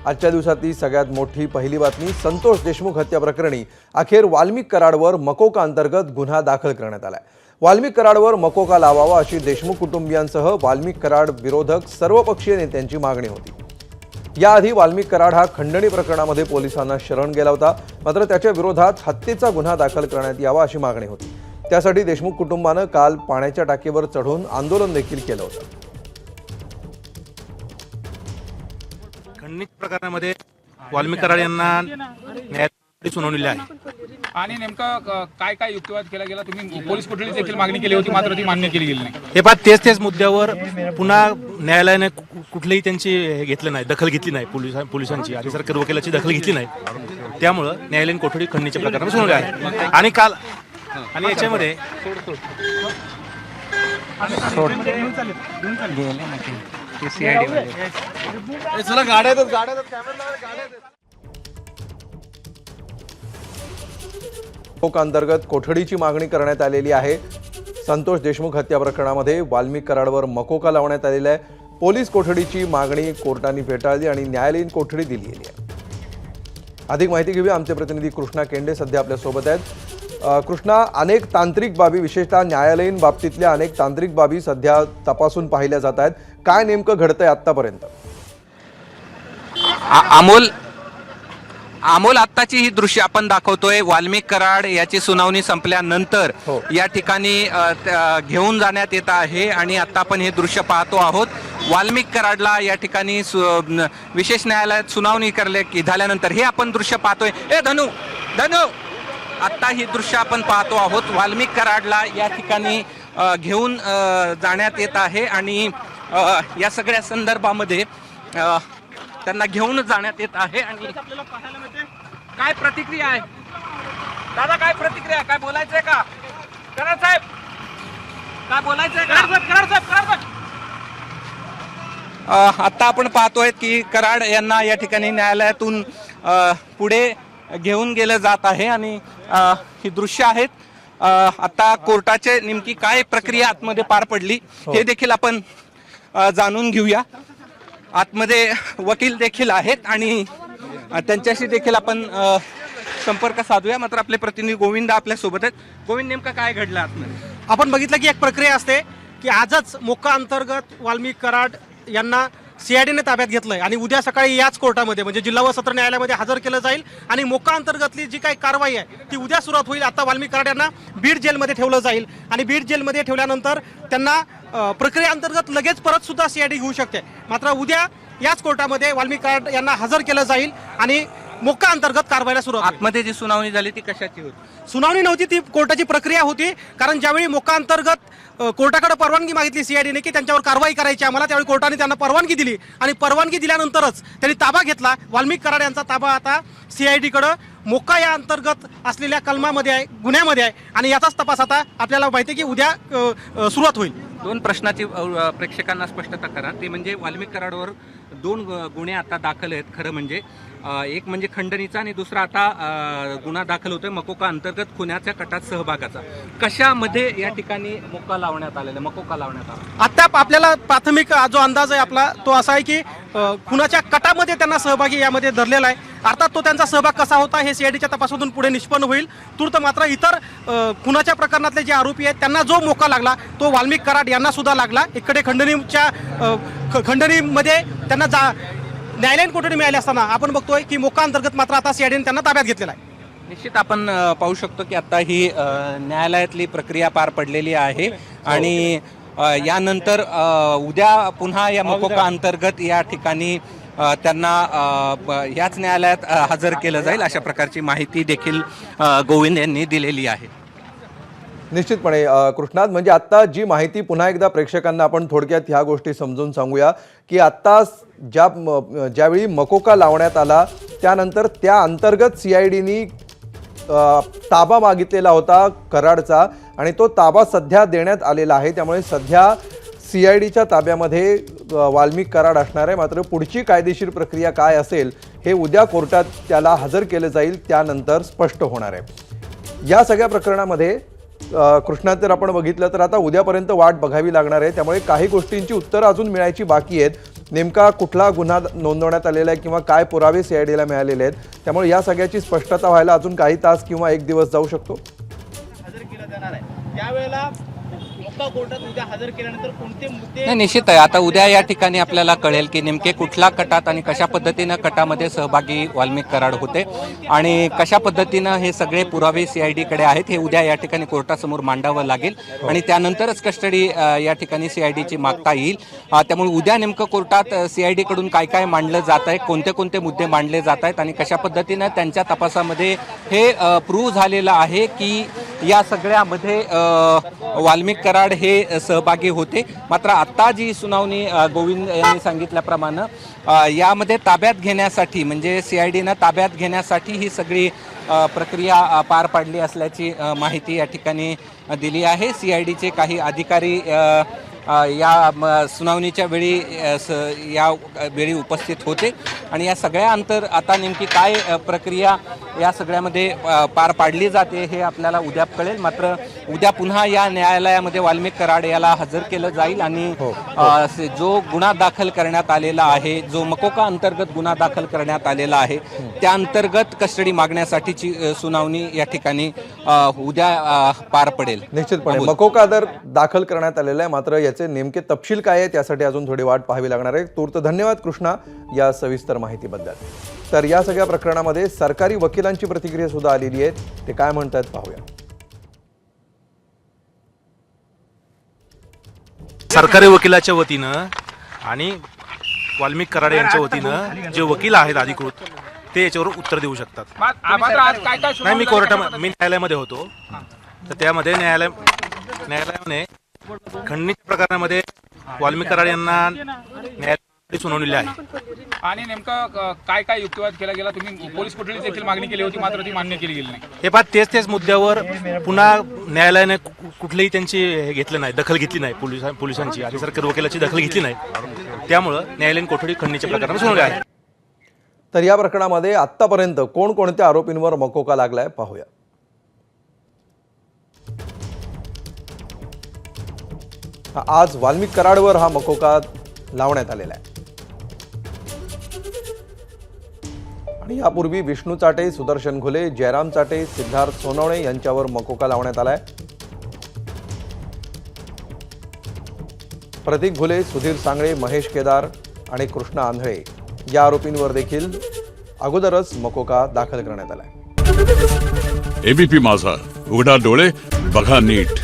आजच्या दिवसातली सगळ्यात मोठी पहिली बातमी, संतोष देशमुख हत्या प्रकरणी अखेर वाल्मिक कराडवर मकोका अंतर्गत गुन्हा दाखल करण्यात आलाय। वाल्मिक कराडवर मकोका लावावा अशी देशमुख कुटुंबियांसह वाल्मिक कराड विरोधक सर्वपक्षीय नेत्यांची मागणी होती। याआधी वाल्मिक कराड हा खंडणी प्रकरणामध्ये पोलिसांना शरण गेला होता, मात्र त्याच्या विरोधात हत्येचा गुन्हा दाखल करण्यात यावा अशी मागणी होती। त्यासाठी देशमुख कुटुंबानं काल पाण्याच्या टाकीवर चढून आंदोलन देखील केलं होतं। खंडणी प्रकरणामध्ये वाल्मिक कराड यांना न्यायालयाने सुनावणी आहे आणि नेमका काय काय युक्तिवाद केला गेला? तुम्ही पोलीस कोठडीत देखील मागणी केली होती, मात्र ती मान्य केली गेली नाही। हे पहा, तेच मुद्द्यावर पुन्हा न्यायालयाने कुठलेही त्यांची घेतलं नाही, दखल घेतली नाही। पोलिसांची आणि सरकारी वकिलाची दखल घेतली नाही, त्यामुळं न्यायालयीन कोठडी खंडणीच्या प्रकरणात सुनावली आहे। आणि काल आणि याच्यामध्ये मकोका अंतर्गत कोठडीची मागणी करण्यात आलेली आहे। संतोष देशमुख हत्या प्रकरणामध्ये वाल्मिक कराडवर मकोका लावण्यात आलेला आहे। पोलीस कोठडीची मागणी कोर्टाने फेटाळली आणि न्यायालयीन कोठडी दिली गेली आहे। अधिक माहिती घेऊया, आमचे प्रतिनिधी कृष्णा केंडे सध्या आपल्या सोबत आहेत। कृष्णा, अनेक तांत्रिक बाबी, विशेषतः न्यायालयीन बाबतीतल्या अनेक तांत्रिक बाबी सध्या तपासून पाहिल्या जात आहेत। काय नेमकं घडतंय आतापर्यंत? अमोल आत्ताची ही दृश्य आपण दाखवतोय। वाल्मिक कराड याची सुनावणी संपल्यानंतर या ठिकाणी घेऊन जाण्यात येत आहे आणि आता आपण हे दृश्य पाहतो आहोत। वाल्मिक कराडला या ठिकाणी विशेष न्यायालयात सुनावणी झाल्यानंतर हे आपण दृश्य पाहतोय। धनु आत्ता ही दृश्य आपण पाहतो आहोत। वाल्मिक कराडला या ठिकाणी घेऊन जाण्यात येत आहे आणि या सगळ्या संदर्भामध्ये त्यांना घेऊन जाण्यात येत आहे। आणि आपल्याला पाहायला मिळते, काय प्रतिक्रिया आहे दादा? काय प्रतिक्रिया, काय बोलायचंय का कराड साहेब? काय बोलायचंय कराड साहेब? आता आपण पाहतोय की कराड यांना या ठिकाणी न्यायालयातून पुढे घेऊन गेलं जात आहे आणि ही दृश्य आहेत। आता कोर्टाचे नेमकी काय प्रक्रिया आतमध्ये पार पडली हे देखील आपण जाणून घेऊया। आतमध्ये वकील देखील आहेत आणि त्यांच्याशी देखील आपण संपर्क साधूया। मात्र आपले प्रतिनिधी गोविंद आपल्या सोबत आहेत। गोविंद, नेमकं काय घडलं आतमध्ये? आपण बघितलं की एक प्रक्रिया असते की आजच मोक्का अंतर्गत वाल्मिक कराड यांना सीआयडीने ताब्यात घेतलंय आणि उद्या सकाळी याच कोर्टामध्ये म्हणजे जिल्हा व सत्र न्यायालयामध्ये हजर केलं जाईल आणि मोक्का अंतर्गतली जी काही कारवाई आहे ती उद्या सुरुवात होईल। आता वाल्मिक कराड यांना बीड जेलमध्ये ठेवलं जाईल आणि बीड जेलमध्ये ठेवल्यानंतर त्यांना प्रक्रिया अंतर्गत लगेच परत सुद्धा सीआयडी घेऊ शकते। मात्र उद्या याच कोर्टामध्ये वाल्मिक कराड यांना हजर केलं जाईल आणि मोक्का अंतर्गत कारवाईला सुरुवात होईल। आतमध्ये जी सुनावणी झाली ती कशाची होती? सुनावणी नव्हती, ती कोर्टाची प्रक्रिया होती। कारण ज्यावेळी मोक्का अंतर्गत कोर्टाकडे परवानगी मागितली सीआयडीने की त्यांच्यावर कारवाई करायची आम्हाला, त्यावेळी कोर्टाने त्यांना परवानगी दिली आणि परवानगी दिल्यानंतरच त्यांनी ताबा घेतला। वाल्मिक कराड यांचा ताबा आता सीआयडीकडे मोक्का या अंतर्गत असलेल्या कलमामध्ये आहे, गुन्ह्यामध्ये आहे आणि याचाच तपास आता आपल्याला माहिती आहे की उद्या सुरुवात होईल। दोन प्रश्नाची प्रेक्षकांना स्पष्टता करा, ते म्हणजे वाल्मिक कराडवर दोन गुन्हे आता दाखल आहेत। खरं म्हणजे एक म्हणजे खंडणीचा आणि दुसरा आता गुन्हा दाखल होतोय मकोका अंतर्गत खुनाच्या कटात सहभागाचा। कशामध्ये या ठिकाणी मकोका लावण्यात आला? आता आपल्याला प्राथमिक जो अंदाज आहे आपला तो असा आहे की खुनाच्या कटामध्ये त्यांना सहभागी यामध्ये धरलेला आहे। अर्थात तो त्यांचा सहभाग कसा होता हे सीआयडीच्या तपासातून पुढे निष्पन्न होईल। तूर्त मात्र इतर खुनाच्या प्रकरणातले जे आरोपी आहेत त्यांना जो मोका लागला तो वाल्मिक कराड यांना सुद्धा लागला। इकडे खंडणीमध्ये त्यांना न्यायालयीन कोठडी मिळाली असताना आपण बघतोय की मोक्का अंतर्गत मात्र आता सीआयडीने त्यांना ताब्यात घेतलेला आहे। निश्चित आपण पाहू शकतो की आता ही न्यायालयातली प्रक्रिया पार पडलेली आहे आणि यानंतर उद्या पुन्हा या मकोका अंतर्गत या ठिकाणी त्यांना याच न्यायालयात हजर केलं जाईल, अशा प्रकारची माहिती देखील गोविंद यांनी दिलेली आहे। निश्चितपणे कृष्णात, म्हणजे आता जी माहिती पुन्हा एकदा प्रेक्षकांना आपण थोडक्यात ह्या गोष्टी समजून सांगूया की आता ज्यावेळी मकोका लावण्यात आला त्यानंतर त्या अंतर्गत सीआयडीनी ताबा मागितलेला होता कराडचा आणि तो ताबा सध्या देण्यात आलेला आहे। त्यामुळे सध्या सीआयडीच्या ताब्यामध्ये वाल्मिक कराड असणार आहे। मात्र पुढची कायदेशीर प्रक्रिया काय असेल हे उद्या कोर्टात त्याला हजर केलं जाईल, त्यानंतर स्पष्ट होणार आहे। या सगळ्या प्रकरणामध्ये कृष्णात जर आपण बघितलं तर आता उद्यापर्यंत वाट बघावी लागणार आहे। त्यामुळे काही गोष्टींची उत्तरं अजून मिळायची बाकी आहेत। नेमका कुठला गुन्हा नोंदवण्यात आलेला आहे किंवा काय पुरावे CIDला मिळालेले आहेत. त्यामुळे या सगळ्याची स्पष्टता व्हायला अजून काही तास किंवा एक दिवस जाऊ शकतो. हजर केला जाणार आहे त्यावेळेला मोक्का कोर्टात उद्या हजर केल्यानंतर कोणते मुद्दे नाही, निश्चित आहे. आता उद्या या ठिकाणी आपल्याला कळेल की नेमके कुठल्या कटात आणि कशा पद्धतीनं कटामध्ये सहभागी वाल्मिक कराड होते आणि कशा पद्धतीनं हे सगळे पुरावे CIDकडे आहेत हे उद्या या ठिकाणी कोर्टासमोर मांडावं लागेल आणि त्यानंतरच कस्टडी या ठिकाणी CIDची मागता येईल. त्यामुळे उद्या नेमकं कोर्टात CIDकडून काय काय मांडलं जात आहे, कोणते कोणते मुद्दे मांडले जात आहेत आणि कशा पद्धतीनं त्यांच्या तपासामध्ये हे प्रूव्ह झालेलं आहे की या सगळ्यामध्ये वाल्मिक कराड हे सहभागी होते. मात्र आता जी सुनावणी गोविंद यांनी सांगितल्याप्रमाणे यामध्ये ताब्यात घेण्यासाठी म्हणजे CIDनं ताब्यात घेण्यासाठी ही सगळी प्रक्रिया पार पाडली असल्याची माहिती या ठिकाणी दिली आहे. CIDचे काही अधिकारी या सुनावणीच्या वेळी या वेळी उपस्थित होते आणि या सगळ्यानंतर आता नेमकी काय प्रक्रिया या सगळ्यामध्ये पार पाडली जाते हे आपल्याला उद्या कळेल. मात्र उद्या पुन्हा या न्यायालयामध्ये वाल्मिक कराड याला हजर केलं जाईल आणि जो गुन्हा दाखल करण्यात आलेला आहे, जो मकोका अंतर्गत गुन्हा दाखल करण्यात आलेला आहे त्या अंतर्गत कस्टडी मागण्यासाठीची सुनावणी या ठिकाणी उद्या पार पडेल. निश्चितपणे मकोका दर दाखल करण्यात आलेला आहे. मात्र याचे नेमके तपशील काय आहे त्यासाठी अजून थोडी वाट पाहावी लागणार आहे. तूर्त धन्यवाद कृष्णा या सविस्तर माहितीबद्दल. तर या सगळ्या प्रकरणामध्ये सरकारी वकिलांची प्रतिक्रिया सुद्धा आलेली आहे. ते काय म्हणतात पाहूया. सरकारी वकिलाच्या वतीनं आणि वाल्मिक कराड यांच्या वतीनं जे वकील आहेत अधिकृत ते याच्यावर उत्तर देऊ शकतात. मात्र आज काय काय नाही, मी कोर्टामध्ये न्यायालयामध्ये होतो तर त्यामध्ये न्यायालयाने खंडणीच्या प्रकरणामध्ये वाल्मिक कराड यांना न्यायालयामध्ये सुनावलेली आहे. आणि नेमकं काय काय युक्तिवाद केला गेला? तुम्ही पोलीस कोठडीत देखील मागणी केली होती मात्र ती मान्य केली गेली नाही. हे पहा, तेच मुद्द्यावर पुन्हा न्यायालयाने कुठलेही त्यांची हे घेतलं नाही, दखल घेतली नाही. पोलिसांची आणि सरकारी वकिलाची दखल घेतली नाही. त्यामुळं न्यायालयीन कोठडी खंडणीच्या प्रकरणामध्ये सुनावली आहे. तर या प्रकरणामध्ये आतापर्यंत कोणकोणत्या आरोपींवर मकोका लागलाय पाहूया. आज वाल्मिक कराडवर हा मकोका लावण्यात आलेला आहे आणि यापूर्वी विष्णू चाटे, सुदर्शन घुले, जयराम चाटे, सिद्धार्थ सोनवणे यांच्यावर मकोका लावण्यात आलाय. प्रतीक घुले, सुधीर सांगळे, महेश केदार आणि कृष्णा आंधळे या आरोपींवर देखील अगोदरच मकोका दाखल करण्यात आलाय. ABP माझा, उघडा डोळे बघा नीट.